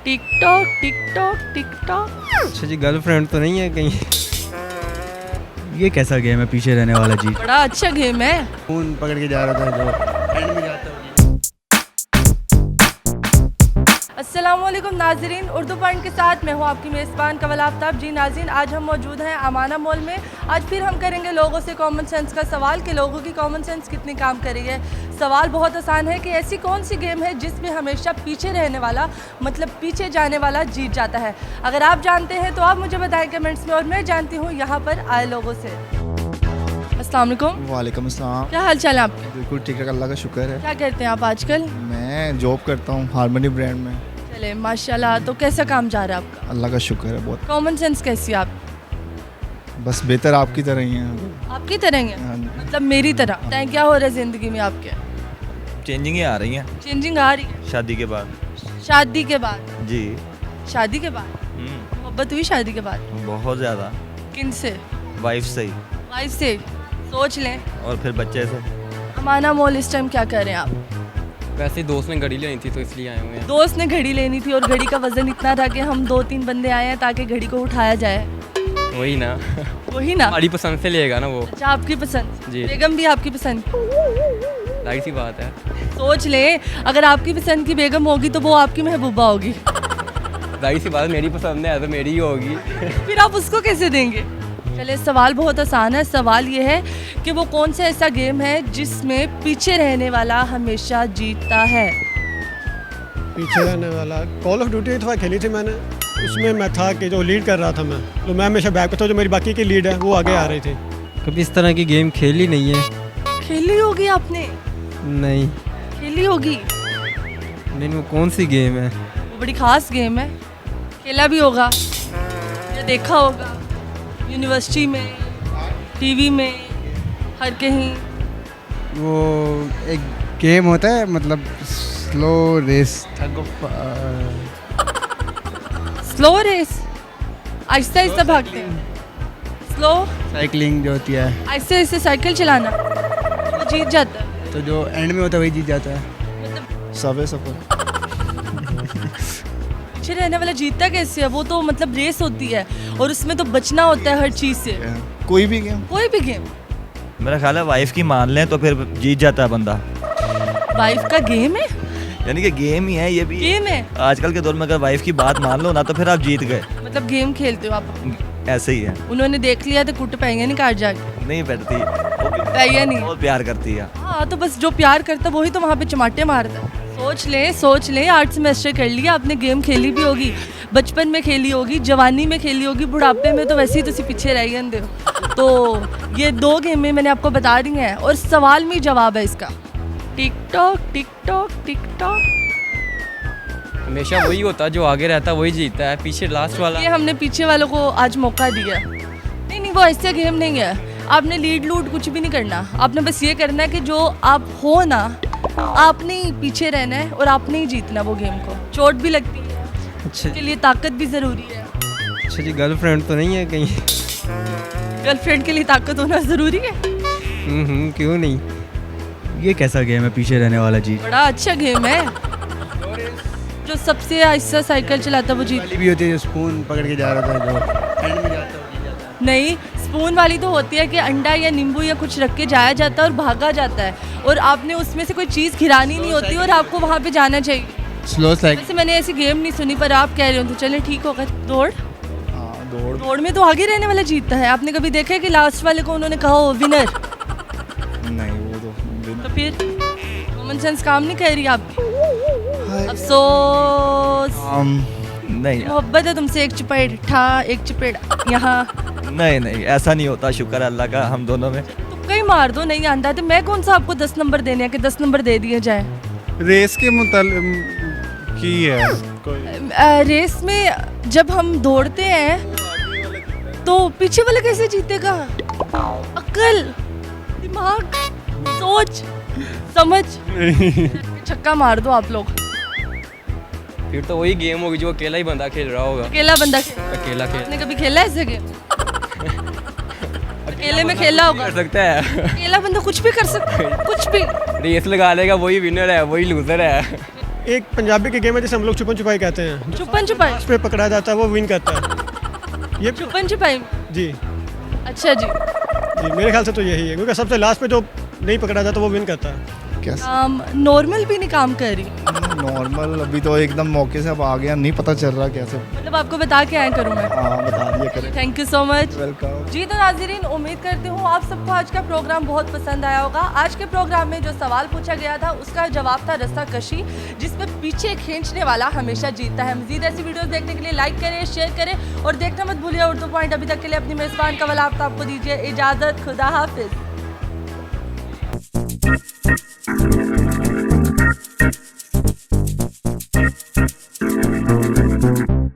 Tick tock tick tock tick tock. अच्छा जी, girlfriend तो नहीं है कहीं? ये कैसा गेम है पीछे रहने वाला जी? बड़ा अच्छा गेम है। फोन पकड़ के जा रहा था जो एंड में जाता है। अस्सलामुअलैकुम नाजरीन, उर्दू पॉइंट के साथ मैं हूँ आपकी मेज़बान कवल आफ्ताब। जी नाज़रीन, आज हम मौजूद हैं अमाना मॉल में। आज फिर हम करेंगे लोगों से कॉमन सेंस का सवाल कि लोगों की कॉमन सेंस कितनी काम करी है। सवाल बहुत आसान है कि ऐसी कौन सी गेम है जिसमें हमेशा पीछे रहने वाला, मतलब पीछे जाने वाला जीत जाता है। अगर आप जानते हैं तो आप मुझे बताएं कमेंट्स में, और मैं जानती हूँ यहाँ पर आए लोगों से। अस्सलाम वालेकुम। वालेकुम अस्सलाम। क्या हाल चाल है आपके? बिल्कुल ठीक ठाक, अल्लाह का शुक्र है। क्या करते हैं आप आजकल? मैं जॉब करता हूँ हारमोनी ब्रांड में। चले माशाल्लाह। तो कैसा काम जा रहा है आपका? अल्लाह का शुक्र है बहुत। कॉमन सेंस कैसी है आप? बस बेहतर आपकी तरह ही है। आपकी तरह ही है? हाँ जी। मतलब मेरी तरह। बताएं क्या हो रहा है ज़िंदगी में आपके? चेंजिंग ही आ रही हैं चेंजिंग आ रही है शादी के बाद। शादी के बाद? जी। शादी के बाद मोहब्बत हुई शादी के बाद? बहुत ज़्यादा। किन से? वाइफ से ही वाइफ से? सोच लें। और फिर बच्चे से। अमाना मॉल इस टाइम क्या कर रहे हैं आप? वैसे ही दोस्त ने घड़ी लेनी थी तो इसलिए आए हुए हैं। दोस्त ने घड़ी लेनी थी और घड़ी का वजन इतना था कि हम 2-3 बंदे आए हैं ताकि घड़ी को उठाया जाए। वही ना, वही ना। हमारी पसंद से लेगा ना वो। अच्छा, आपकी पसंद? जी। बेगम भी आपकी पसंद? जाहिर सी बात है। सोच लें, अगर आपकी पसंद की बेगम होगी तो वो आपकी महबूबा होगी। जाहिर सी बात है, मेरी पसंद है तो मेरी ही होगी। फिर आप उसको कैसे देंगे? चले, सवाल बहुत आसान है। सवाल ये है कि वो कौन सा ऐसा गेम है जिसमें पीछे रहने वाला हमेशा जीतता है। पीछे रहने वाला कॉल ऑफ ड्यूटी थोड़ा खेली थी मैंने। उसमें मैं था कि जो लीड कर रहा था मैं, तो मैं हमेशा बैक पे था, जो मेरी बाकी की लीड है वो आगे आ रही थी। कभी इस तरह की गेम खेली नहीं है? खेली होगी आपने? नहीं। खेली होगी? नहीं, वो कौन सी गेम है? वो बड़ी खास गेम है। खेला भी होगा या देखा होगा यूनिवर्सिटी में, टीवी में, हर कहीं। वो एक गेम होता है, मतलब slow race, slow race? Aahista Aahista भागते हैं? स्लो साइकिलिंग जो होती है, आहिस्ते आहिस्ते साइकिल चलाना, वो जीत जाता है। तो जो एंड में होता है वही जीत जाता है। मतलब सबवे सफर। पीछे रहने वाला जीतता कैसे है? वो तो मतलब रेस होती है और उसमें तो बचना होता है हर चीज़ से। कोई भी गेम। कोई भी गेम। मेरा ख्याल है वाइफ की मान लें तो फिर जीत जाता है बंदा। वाइफ का गेम है? यानी कि गेम ही है ये भी। गेम है? आजकल के दौर में अगर वाइफ की बात मान लो ना तो फिर आप जीत गए। मतलब गेम खेलते हो आप? ऐसे ही है। उन्होंने देख लिया तो कुट पाएंगे नहीं काट जाके? नहीं बैठती, वो भी पाएंगे नहीं। बहुत प्यार करती है। हाँ, तो बस जो प्यार करता वही तो वहाँ पे चमाटे मारता है। सोच लें 8 सेमेस्टर कर लिया आपने, गेम खेली भी होगी, बचपन में खेली होगी, जवानी में खेली होगी, बुढ़ापे में तो वैसे ही तुम पीछे रह गए हो। तो ये 2 गेमें मैंने आपको बता दी हैं और सवाल में जवाब है इसका। Tick tock tick tock tick tock. हमेशा वही होता है, जो आगे रहता है वही जीतता है, पीछे लास्ट वाला। ये हमने पीछे वालों को आज मौका दिया। नहीं, वो ऐसा गेम नहीं है। आपने लीड लूड कुछ भी नहीं करना। आपने बस ये करना है कि जो आप हो ना, आपने ही पीछे रहना है और आपने ही जीतना वो गेम को। चोट भी लगती है, अच्छा उसके लिए ताकत भी ज़रूरी है। अच्छा जी, गर्लफ्रेंड तो नहीं है कहीं? गर्लफ्रेंड के लिए ताकत होना ज़रूरी है? क्यों नहीं? ये कैसा गेम है पीछे रहने वाला जी? बड़ा अच्छा गेम है। जो सबसे आहिस्ता साइकिल चलाता वो जीत। वाली भी होती है जो स्पून पकड़ के जा रहा था जो एंड में जाता है वही जाता है। नहीं, स्पून वाली तो होती है कि अंडा या नींबू या कुछ रख के जाया जाता है और भागा जाता है, और आपने उसमें से कोई चीज़ गिरानी नहीं होती और आपको वहाँ पे जाना चाहिए। Slow cycle. वैसे मैंने ऐसी गेम नहीं सुनी, पर आप कह रहे हो तो चले ठीक होगा। दौड़? हाँ, दौड़। दौड़ में तो आगे रहने वाला जीतता है। आपने कभी देखा है कि लास्ट वाले को उन्होंने कहा हो विनर? नहीं, वो तो तो फिर कॉमन सेंस काम नहीं कर रही आपकी। अफसोस। नहीं मोहब्बत है तुमसे, एक चपेट ठा एक चपेट यहाँ। नहीं ऐसा नहीं होता, शुक्र है अल्लाह का हम दोनों में। तुक्का ही मार दो, नहीं आंदा तो मैं कौन सा आपको 10 नंबर देने हैं कि 10 नंबर दे दिए जाए। रेस के की है कोई? रेस में जब हम दौड़ते हैं तो पीछे वाला कैसे जीतेगा? अक्ल, दिमाग, सोच, समझ। छक्का मार दो आप लोग। फिर तो वही गेम होगी जो अकेला ही बंदा खेल रहा होगा। अकेला बंदा अकेला खेल आपने कभी खेला है ऐसे गेम? अकेले में खेला होगा। कर सकता है। अकेला बंदा कुछ भी कर सकता है, कुछ भी। रेस लगा लेगा, वही विनर है वही लूजर है। एक पंजाबी की गेम है जिसे हम लोग छुपन छुपाई कहते हैं, छुपन छुपाई, उस पे पकड़ा जाता है वो विन करता है। ये छुपन छुपाई। जी अच्छा जी, मेरे ख्याल से तो यही है, क्योंकि सबसे लास्ट पे जो नहीं पकड़ा जाता वो विन करता है। नॉर्मल भी नहीं काम कर रही, नॉर्मल अभी तो एकदम मौके से अब आ गया, नहीं पता चल रहा कैसे। मतलब आपको बता के आया करूँ मैं। हाँ बता दिया करें। Thank you so much. Welcome. जी तो नाज़रीन, उम्मीद करती हूँ आप सबको आज का प्रोग्राम बहुत पसंद आया होगा। आज के प्रोग्राम में जो सवाल पूछा गया था उसका जवाब था रस्साकशी, जिसमें पीछे खींचने वाला हमेशा जीतता है। मज़ीद ऐसी वीडियोस देखने के लिए लाइक करें, शेयर करें और देखना मत भूलिए उर्दू पॉइंट। अभी तक के लिए अपनी मेज़बान कवल आफ्ताब को दीजिए इजाज़त। खुदा हाफिज़।